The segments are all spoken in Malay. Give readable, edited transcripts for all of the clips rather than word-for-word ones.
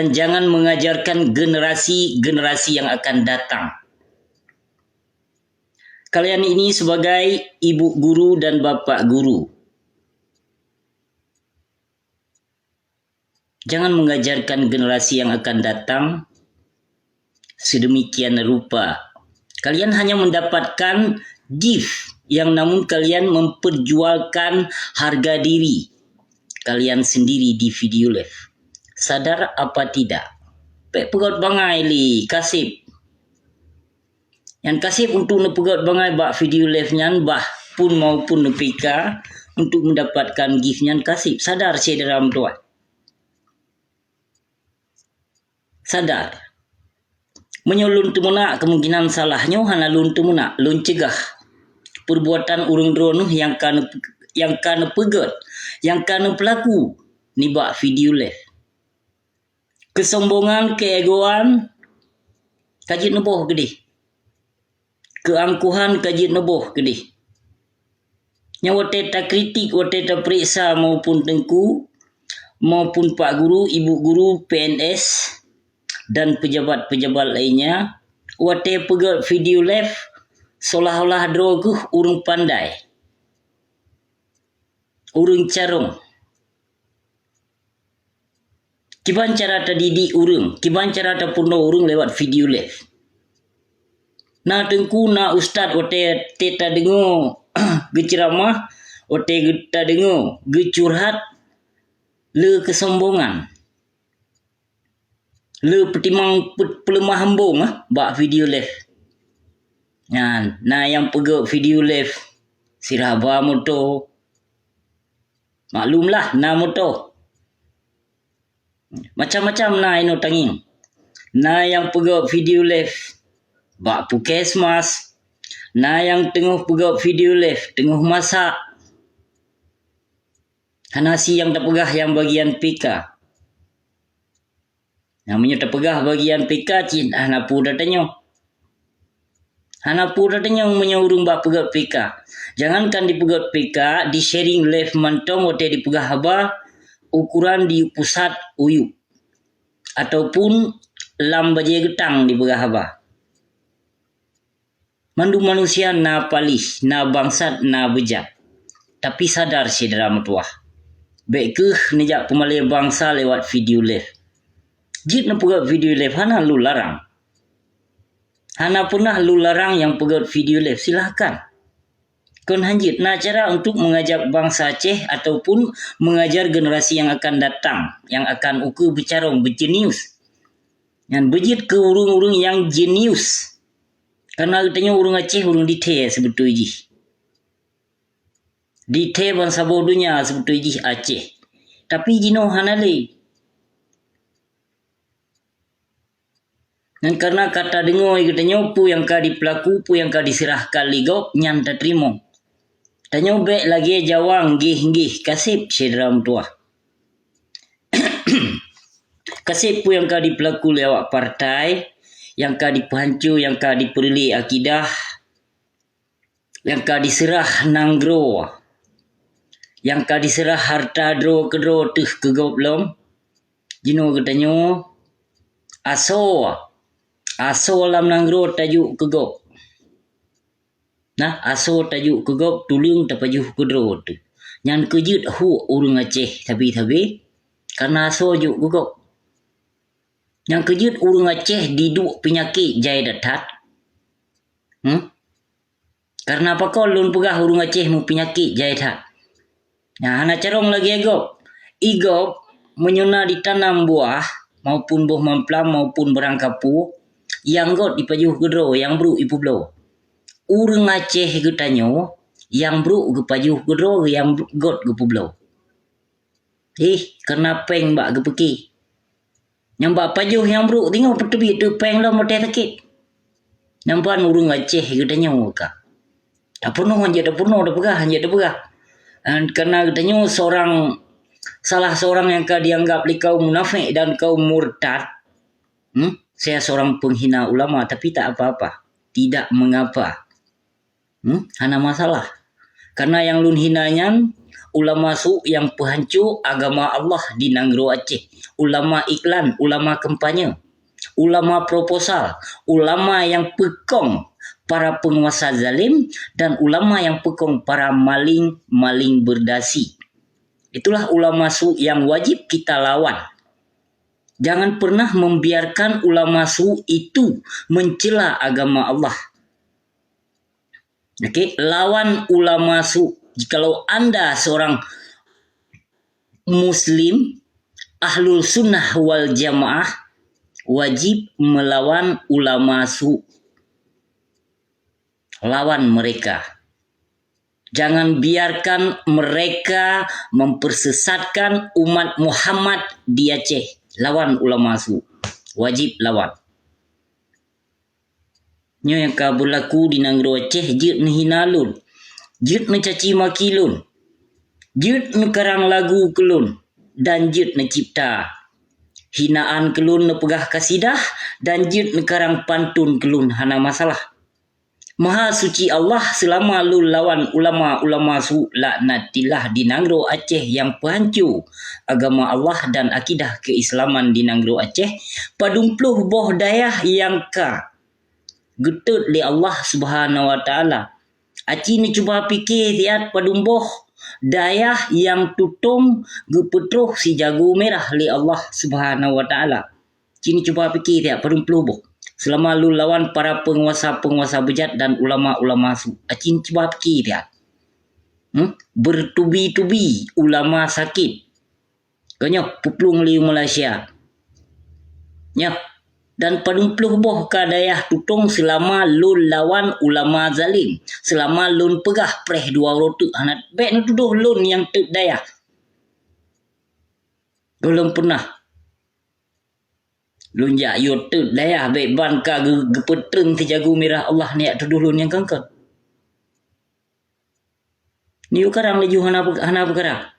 dan jangan mengajarkan generasi-generasi yang akan datang. Kalian ini sebagai ibu guru dan bapak guru. Jangan mengajarkan generasi yang akan datang sedemikian rupa. Kalian hanya mendapatkan gift yang namun kalian memperjualkan harga diri kalian sendiri di video live. Sadar apa tidak? Pek pegot bangai li kasip. Yang kasip untuk nepegot bangai bak video live nyan bah pun maupun nepika untuk mendapatkan gift nyan kasip. Sadar saya dalam tuan. Sadar. Menyolun temunak kemungkinan salahnya hana lun temunak lun cegah perbuatan urang dronuh yang kana pegot, yang kana pelaku ni bak video live. Kesombongan, keegoan kajit neboh gede. Keangkuhan kajit neboh gede. Nya wate ta kritik, wate ta periksa maupun tengku maupun pak guru, ibu guru, PNS dan pejabat-pejabat lainnya wate pegot video live seolah-olah droguh urung pandai. Urung carung. Kiban cara terdidik urung, kiban cara terpurna urung lewat video live. Na tengku na ustad wate teta dengo geceramah, wate ta dengo gecurhat le kesombongan. Le petimang pelemah hambung bak video live. Nah yang pegot video live siraba moto. Maklumlah na moto. Macam-macam na ino tanging. Na yang pegot video live bak Pukesmas. Na yang tengah pegot video live tengah masak. Hanasi yang terpegah yang bagian PK. Namanya terpegah bagian PK cin hanapu datanya. Hanapu datanya menyaurung bak pegot PK. Jangankan di pegot PK, di sharing live mantong wate di pegah haba ukuran di pusat uyuk ataupun lam baje getang di pegah haba. Mandu manusia na palih, na bangsat, na bejat. Tapi sadar si dalam tuah. Baik ke nejak pemalih bangsa lewat video live. Jit na pegot video live hana lu larang. Hana pernah lu larang yang pegot video live, silahkan. Kon hanjit na cara untuk mengajak bangsa Aceh ataupun mengajar generasi yang akan datang, yang akan uku bercarong, berjenius. Yang bejit ke urung-urung yang jenius. Karena katanya urung Aceh urung dite sebetulnya. Dite bangsa bodohnya sebetulnya Aceh. Tapi jino hana le. Dan karena kata dengar katanya pu yang ka dipelaku, pu yang ka diserahkan ligop nyan tak terima. Tanya baik lagi jawang gih kasip sedram tua. Kasip pu yang ka dipelaku lewat partai, yang ka dipancu, yang ka diperli akidah, yang ka diserah nanggro, yang ka diserah harta dro kedro tuh kegop lom. Jino katanya aso lam nanggro tajuk kegop. Nah, aso tajuk kegop tulung tapajuh kedro tu. Nyan kejut hu urung Aceh tapi karena aso juk kegop. Yang kejut urung Aceh diduk penyakit jai datat. Karena apa kau lun pegah urung Aceh mu penyakit jai datat. Nah, hana carong lagi egop. Igop menyuna ditanam buah maupun buah mamplam maupun berangkapu yang got dipajuh gedro yang bru ipu blo. Urang Aceh getanyo yang bru gepajuh gedro yang got gepu blo. Kena peng bak gepeki. Yang bak pajuh yang bru tengok pertebi tu peng lo mote sakit. Nampan urang Aceh getanyo ka. Tak penuh hanya dah pegah. Dan karena getanyo salah seorang yang ka dianggap kaum munafik dan kaum murtad. Saya seorang penghina ulama tapi tak apa-apa. Tidak mengapa. Hana masalah. Karena yang lun hinanya ulama su yang penghancur agama Allah di Nanggro Aceh, ulama iklan, ulama kampanye, ulama proposal, ulama yang pekong para penguasa zalim, dan ulama yang pekong para maling berdasi. Itulah ulama su yang wajib kita lawan. Jangan pernah membiarkan ulama su itu mencela agama Allah. Okey, lawan ulama su. Jikalau anda seorang Muslim, Ahlul Sunnah wal Jamaah, wajib melawan ulama su. Lawan mereka. Jangan biarkan mereka mempersesatkan umat Muhammad di Aceh. Lawan ulama su. Wajib lawan. Nyo yang ka berlaku di Nanggro Aceh, jit ni hinalun. Jit ni caci maki lun. Jit ni karang lagu kelun. Dan jit ni cipta. Hinaan kelun ni pegah kasidah. Dan jit ni karang pantun kelun hana masalah. Maha suci Allah selama lu lawan ulama-ulama su laknatillah di Nanggro Aceh yang penghancur agama Allah dan akidah keislaman di Nanggro Aceh. Padumpluh boh dayah yang ka getut li Allah Subhanahu wa taala. Aci ni cuba fikir tiat padumboh dayah yang tutung gepetruh si jago merah li Allah Subhanahu wa taala. Cini cuba fikir tiat padumpluh boh. Selama lu lawan para penguasa-penguasa bejat dan ulama-ulama su. Acin cuba fikir dia. Bertubi-tubi ulama sakit. Kanya puplung li Malaysia. Ya. Dan padumpluh boh ka dayah tutung selama lu lawan ulama zalim. Selama lu pegah preh dua rotu. Hanat baik nu tuduh lun yang tek dayah. Belum pernah. Lun jak yo tek dayah baik ban ka gepetreng ti jago merah Allah ni tuduh lun yang kangkang. Ni karang laju hana perkara.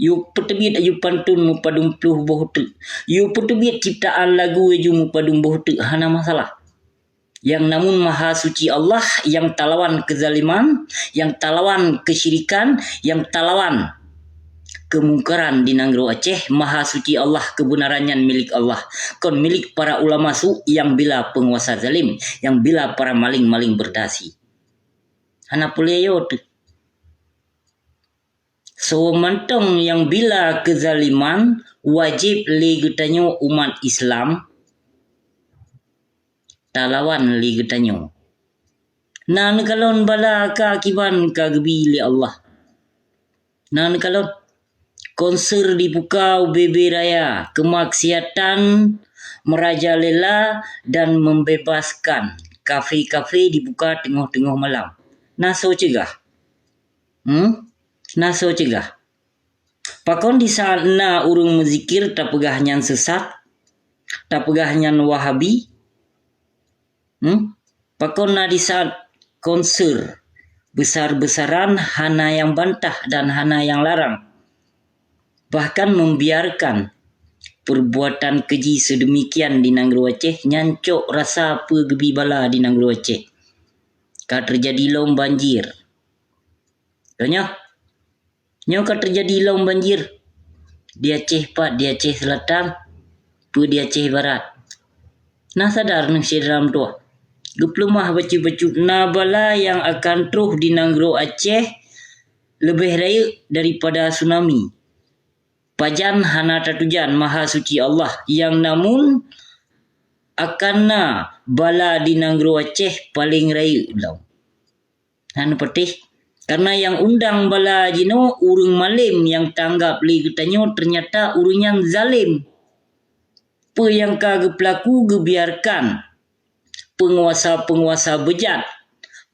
You petebit aju pantun mu padumpluh boh tek. You petebit ciptaan lagu aju mu padum boh tek hana masalah. Yang namun maha suci Allah yang talawan kezaliman, yang talawan kesyirikan, yang talawan kemungkaran di Nanggro Aceh. Maha suci Allah, kebenarannya milik Allah. Kon milik para ulama su yang bila penguasa zalim, yang bila para maling-maling berdasi. Hana puleyo tu. So mantong yang bila kezaliman wajib li getanyo umat Islam talawan li getanyo. Nan kalon bala ka akiban ka gebi li Allah. Nan kalon konser dibuka UBB Raya, kemaksiatan merajalela dan membebaskan. Kafe-kafe dibuka tengah-tengah malam. Naso cegah? Naso cegah? Pakon di sana urung menzikir tak pegahnya sesat, tak pegahnya Wahabi. Pakon na di saat konser besar-besaran hana yang bantah dan hana yang larang. Bahkan membiarkan perbuatan keji sedemikian di Nanggro Aceh, nyancok rasa pegebi bala di Nanggro Aceh. Ka terjadi lom banjir. Tanya, nyo ka terjadi lom banjir di Aceh Pat, di Aceh Selatan, di Aceh Barat. Nah sadar nang sedram tua. Geplemah bacu-bacu na bala yang akan truh di Nanggro Aceh lebih raya daripada tsunami. Pajan hana tatujan maha suci Allah yang namun akanna bala di Nanggro Aceh paling raya belau. Hana petih karena yang undang bala jino urung malim yang tanggap li getanyo ternyata urung yang zalim. Pe yang ka pelaku gebiarkan penguasa-penguasa bejat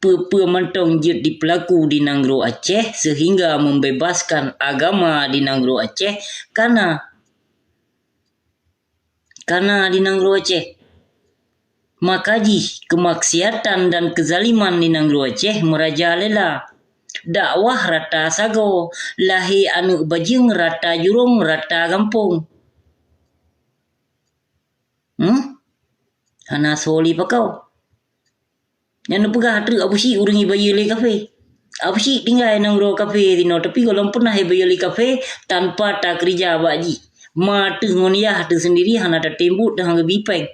pe mentong jit di pelaku di Nanggro Aceh sehingga membebaskan agama di Nanggro Aceh karena di Nanggro Aceh makaji kemaksiatan dan kezaliman di Nanggro Aceh merajalela. Dakwah rata sago, lahi anu bajing rata jurung rata kampung. Hana soli pakau. Yang pegah tu abu si urang ibayi le kafe. Apa sih tinggal nang ro kafe tino tapi kalau pernah beli kafe tanpa tak kerja baji. Mata ngoniah tu sendiri hana ada tembut dah hangga bipeng.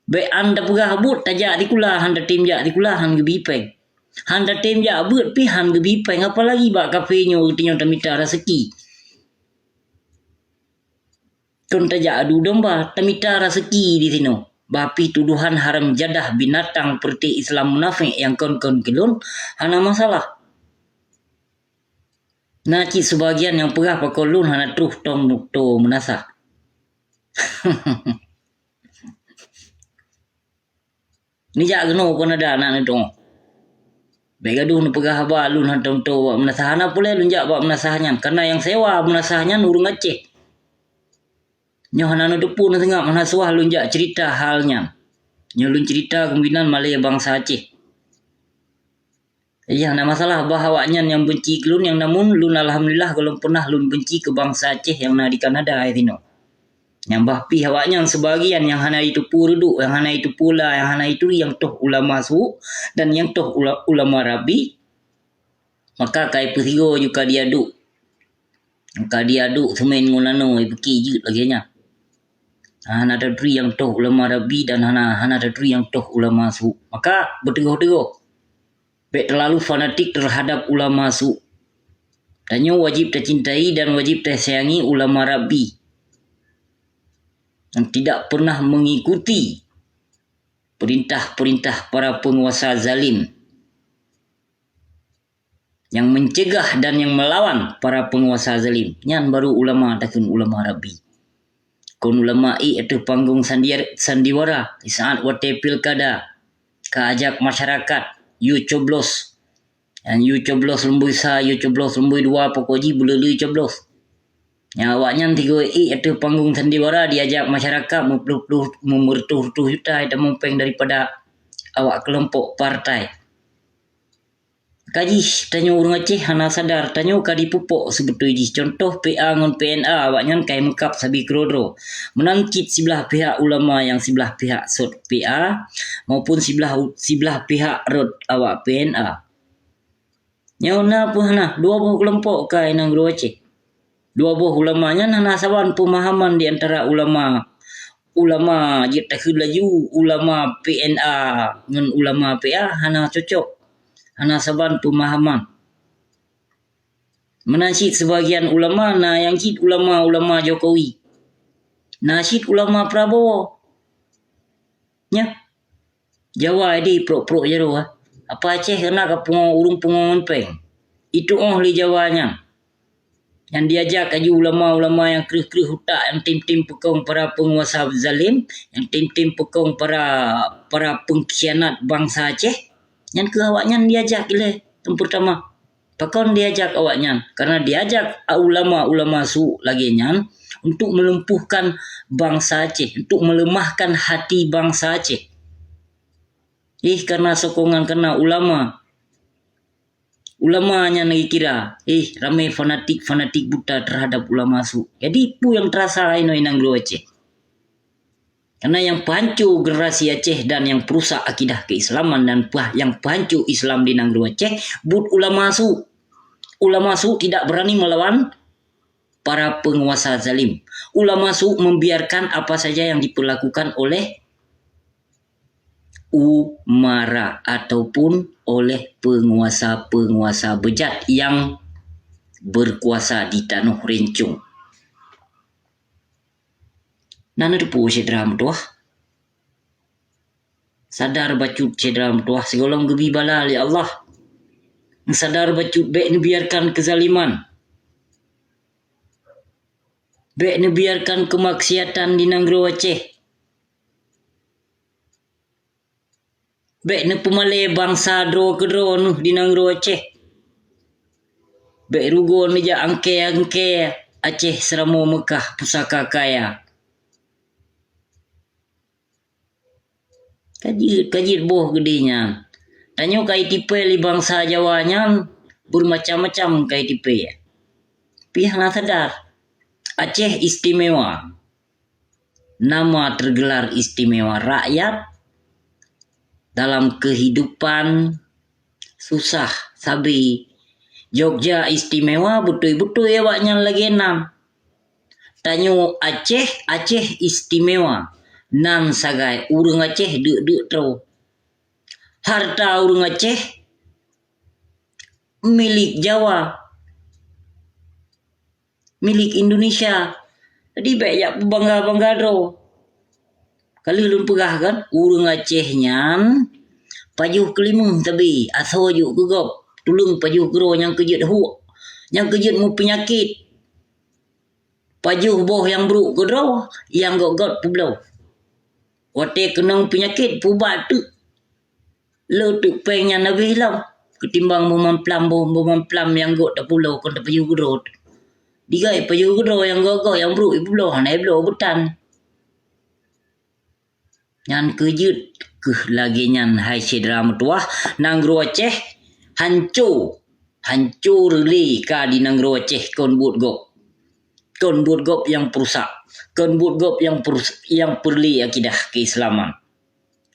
Be anda pegah but tajak dikula handa timjak dikula hangga bipeng. Handa timjak but pi hangga bipeng apalagi bak kafe nyo tinyo tamita rezeki. Kon tajak adu domba tamita rezeki di tino. Bapi tuduhan haram jadah binatang perti Islam munafik yang kon kelun hana masalah. Naci sebagian yang pegah pakolun hana truh tong to menasa. Ni jak geno pun ada anak ni dong. Begaduh nu pegah ba lun han tong to menasa hana pule lun jak ba menasahnya karena yang sewa menasahnya urung Aceh. Nyo hana no depu na tengah mana suah lun jak cerita halnya. Nyo lun cerita kembinan Malaya bangsa Aceh. Iya, nak masalah bahawanya yang benci kelun yang namun lun alhamdulillah kalau pernah lun benci ke bangsa Aceh yang na di Kanada tino. Yang bahpi hawanya sebagian yang hana itu purduk, yang hana itu pula, yang hana itu yang toh ulama su dan yang toh ulama rabi. Maka kai petigo juga diaduk. Maka diaduk semen ngulano ibeki jut lagi nya. Hana ada dri yang toh ulama rabi dan hana ada dri yang toh ulama su. Maka berteguh-teguh. Bek terlalu fanatik terhadap ulama su. Tanya wajib tercintai dan wajib tersayangi ulama rabi. Yang tidak pernah mengikuti perintah-perintah para penguasa zalim. Yang mencegah dan yang melawan para penguasa zalim. Yang baru ulama takun ulama rabi. Kon ulama itu panggung sandiwara di saat wate pilkada. Keajak masyarakat. You coblos. And you coblos lembui sa, you coblos lembui dua, pokoknya boleh coblos. Ya awaknya tiga itu panggung sandiwara diajak masyarakat memertuh juta dan mempeng daripada awak kelompok partai. Kaji tanya orang Aceh hana sadar tanya kadi pupuk sebetulnya contoh PA ngon PNA awaknya kai mengkap sabi kerodro menangkit sebelah pihak ulama yang sebelah pihak sot PA maupun sebelah pihak rod awak PNA. Nyona pun hana dua buah kelompok kai nang gro Aceh. Dua buah ulamanya hana saban pemahaman di antara ulama jit tak laju ulama PNA ngan ulama PA hana cocok. Hana saban pemahaman. Menasib sebagian ulama na yang cit ulama Jokowi. Nasib ulama Prabowo. Nya. Jawa di pro jero ah. Apa Aceh kena ke urung pengongon peng. Itu li Jawanya. Yang diajak kaji ulama-ulama yang kerih-kerih hutak, yang tim-tim pekong para penguasa zalim, yang tim-tim pekong para pengkhianat bangsa Aceh. Yang ke awaknya diajak gila yang pertama. Pakon diajak awaknya karena diajak ulama-ulama su lagi nyan untuk melumpuhkan bangsa Aceh, untuk melemahkan hati bangsa Aceh. Karena sokongan karena ulamanya lagi kira ramai fanatik buta terhadap ulama su. Jadi pu yang terasa ino inang gro Aceh. Karena yang pancu generasi Aceh dan yang perusak akidah keislaman dan yang pancu Islam di Nangro Aceh, but ulama su. Ulama su tidak berani melawan para penguasa zalim. Ulama su membiarkan apa saja yang diperlakukan oleh umara ataupun oleh penguasa-penguasa bejat yang berkuasa di Tanah Rencong. Nana depu cedera metuah. Sadar bacut cedera metuah segolong gebi bala li Allah. Sadar bacut bek ni biarkan kezaliman. Bek ni biarkan kemaksiatan di Nangro Aceh. Bek ni pemalai bangsa dro kedro nuh di Nangro Aceh. Bek rugo ni ja angke Aceh Seramo Mekah pusaka kaya. Kaji boh gedenya. Tanyo kai tipe li bangsa Jawanya bermacam-macam kai tipe ya. Pihak nak sadar. Aceh istimewa. Nama tergelar istimewa rakyat dalam kehidupan Susah, sabi. Jogja istimewa, betul-betul awaknya lagi 6. Tanyo Aceh, Aceh istimewa. 6 sagai, urang Aceh dek tro. Harta urang Aceh milik Jawa, milik Indonesia. Jadi banyak bangga-bangga tro. Kali lu pegah kan, urang Aceh nyan pajuh kelima tapi aso juk kegop. Tulung pajuh gero yang kejut hu. Yang kejut mu penyakit. Pajuh boh yang buruk gero, yang got publau. Wate kenang penyakit pubat tu. Lo tu pengnya nabi hilang. Ketimbang memamplam yang got tak pulau kon tak pajuh gero. Digai pajuh gero yang got yang buruk publau hanai pulau butan. Nyan kejut lagi nyan hai cedera metuah nang gero Aceh hancur reli ka di nang gero Aceh kon but gop yang perusak, kon but gop yang perli akidah keislaman,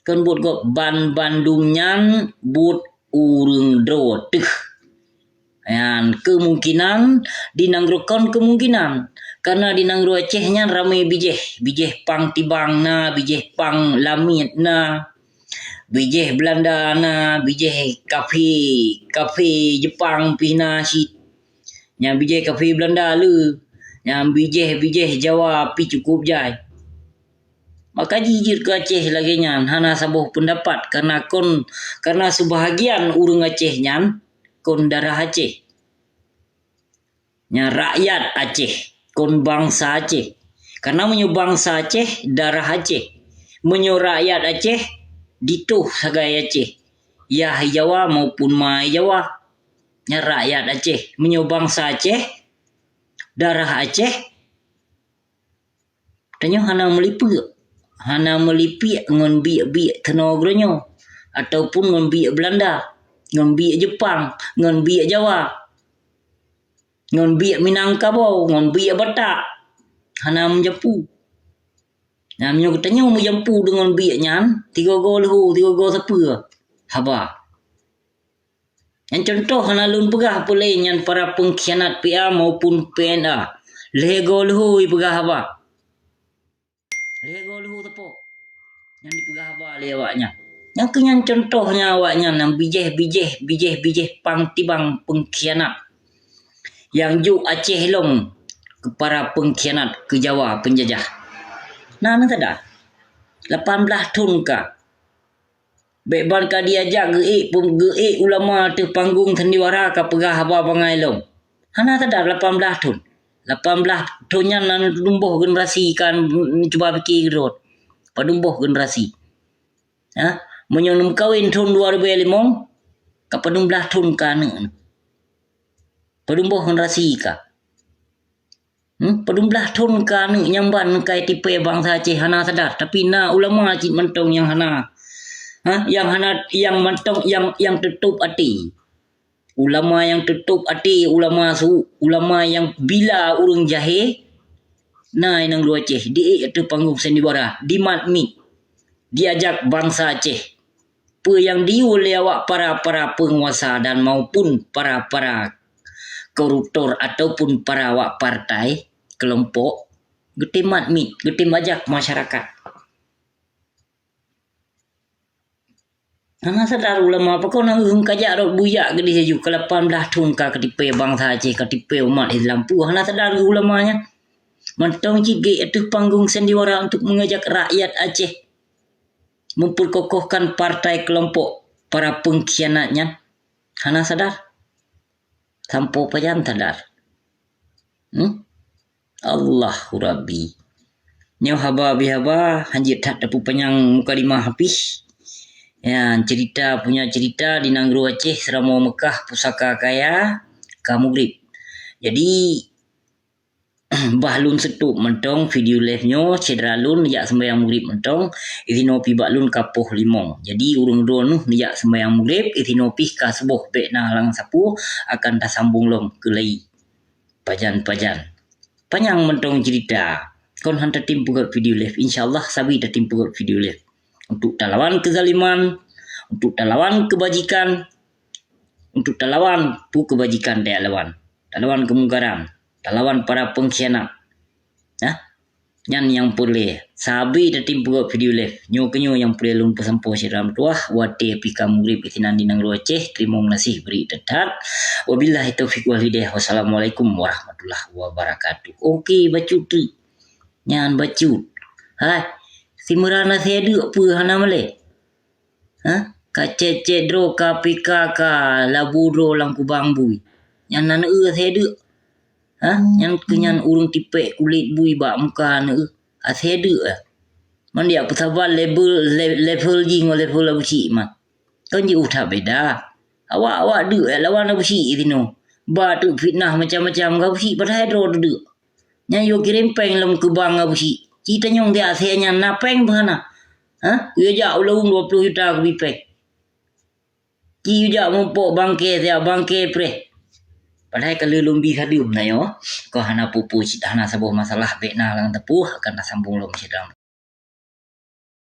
kon but gop Bandung nyan but urang dro teh. Yan kemungkinan di nang gero kon kemungkinan karena di nang gero Aceh nyan ramai bijeh pang tibang na, bijeh pang lamit na, bijeh Belanda na, bijeh kafe Jepang pina sit. Yang bijeh kafe Belanda lu. Yang bijeh Jawa pi cukup jai. Maka jijir ke Aceh lagi nyan hana sabuh pendapat karena sebahagian urang Aceh nyan kon darah Aceh. Nya rakyat Aceh kon bangsa Aceh. Karena menyo bangsa Aceh darah Aceh. Menyo rakyat Aceh dituh sagai Aceh. Ya Jawa maupun mai Jawa. Nya rakyat Aceh menyo bangsa Aceh darah Aceh. Tanyo hana melipi ngon biak tenogronyo ataupun ngon biak Belanda, ngon biak Jepang, ngon biak Jawa, ngon biak Minangkabau, ngon biak Batak. Hana menjampu. Nah, menyo tanyo menjampu dengan biak nyan, 3 go lehu, 3 go siapa? Haba. Yang contoh hana lun pegah pulai yang para pengkhianat PA maupun PNA. Lego lehu pegah haba. Lego lehu tepo. Yang dipegah haba le awaknya. Yang kenyan contohnya awaknya yang bijeh pang tibang pengkhianat. Yang juk Aceh long ke para pengkhianat ke Jawa penjajah. Nah, nanti dah. 18 tahun kah? Beban ka diajak geik ulama tu panggung sandiwara ka pegah haba pangai long. Hana tada 18 tahun. 18 tahunnya nan dumbuh generasi kan cuba fikir gerot. Padumbuh generasi. Ha? Menyonum kawin tahun 2005 ka 18 tahun ka ne. Padumbuh generasi ka. 18 tahun ka ne nyamban kai tipe bangsa Aceh hana sadar tapi na ulama cik mentong yang hana. Yang mentong yang tutup hati. Ulama yang tutup hati, ulama yang bila urang jahe nai nang lu Aceh di itu panggung sandiwara di matmi diajak bangsa Aceh pe yang diul awak para penguasa dan maupun para koruptor ataupun para awak partai kelompok gete matmi gete majak masyarakat. Hana sadar ulama apa kau nang kajak rot buyak gede haju ke 18 tahun ka ketipe bangsa Aceh ketipe umat Islam pu hana sadar ulamanya. Mentong jige itu panggung sandiwara untuk mengajak rakyat Aceh memperkokohkan partai kelompok para pengkhianatnya. Hana sadar. Sampo pajan sadar. Allahu Rabbi. Nyo haba bihaba hanjit tak dapu penyang mukalimah habis. Ya, punya cerita di Nanggro Aceh Seramo Mekah Pusaka Kaya Kamugrib. Jadi bahlun setuk mentong video live nyo cedera lun nijak sembahyang mugrib mentong izinopi baklun kapoh limong. Jadi urung dronu nijak sembahyang mugrib izinopi ka sebuh pek na lang sapu akan tak sambung long ke lai. Pajan. Panjang mentong cerita. Kon hantar tim pugat video live. InsyaAllah sabi tak tim pugat video live. Untuk tak lawan kezaliman, untuk tak lawan kebajikan, untuk lawan pu kebajikan dia lawan. Lawan kemungkaran, lawan para pengkhianat. Nyan yang boleh sabi da tim buat video live nyo kenyo yang boleh lumpa sampo siram tuah wate pika murib itinan dinang Aceh. Terima kasih beri dedat. Wabillahi taufiq wal hidayah. Wassalamualaikum warahmatullahi wabarakatuh. Okey bacut tu. Nyan bacut. Hai. Si merana sedu apa hana male? Ka cedro ka pika ka laburo lang kubang-bui. Nyan nan sedu. Yang kenyan urung tipek kulit bui bak muka na asede man dia pesabar level ji ngo level abu si mah kan ji udah beda awak de lawan abu si tino ba tu fitnah macam-macam abu si pada hidro de nya yo kirim peng lem ke bang abu si kita nyong dia asenya napeng bana yo ja ulung 20 juta ke bipek ki ja mumpok bangke dia bangke pre. Padahal kalau lumbi kadum na yo, ko hana pupu cita hana sabuh masalah bekna lang tepuh akan sambung lom sidang.